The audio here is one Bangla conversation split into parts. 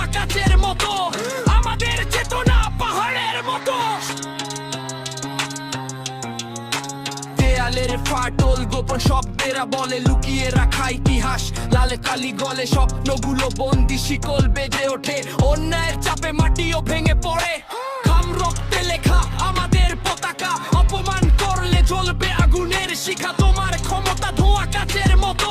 ধোয়া কাচের মতো, আমাদের চেতনা পাহাড়ের মতো। দেয়ালের ফাটল গোপন শব্দেরা বলে লুকিয়ে রাখা ইতিহাস, লালে কালি গলে স্বপ্নগুলো বন্দি, শিকল বেজে ওঠে অন্যায়ের চাপে, মাটিও ভেঙে পড়ে। ঘাম রক্তে লেখা আমাদের পতাকা, অপমান করলে জ্বলবে আগুনের শিখা। তোমার ক্ষমতা ধোয়া কাচের মতো,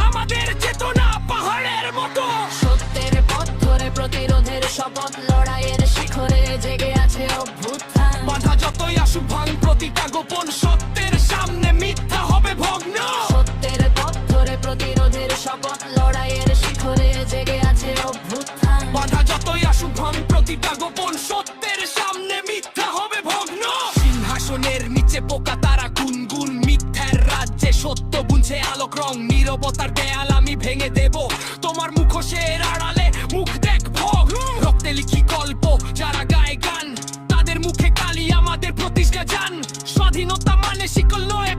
আমাদের চেতনা পাহাড়ের মতো। সত্যের পথ ধরে প্রতিরোধের শপথ, লড়াইয়ের শিখরে জেগে আছে অভ্যুত্থান। বাধা যতই আসুক ভাঙ প্রতিটা গোপন, সত্যের সামনে মিথ্যা হবে ভগ্ন। সত্যের পথ ধরে প্রতিরোধের শপথ, লড়াইয়ের শিখরে জেগে আছে অভ্যুত্থান। বাধা যতই আসুক ভাঙ প্রতিটা গোপন, সত্যের সামনে মিথ্যা হবে ভগ্ন। সিংহাসনের নিচে পোকা তারা গুনগুন, মিথ্যার রাজ্যে সত্য বুনছে আলোক রং। নীরবতার দেয়াল আমি ভেঙে দেব, তোমার মুখোশের আড়ালে মুখ দেখবো। রক্তে লিখি গল্প, যারা গায়ে গান তাদের মুখে কালি, আমাদের প্রতিজ্ঞা জান। স্বাধীনতা মানে শিকল নয়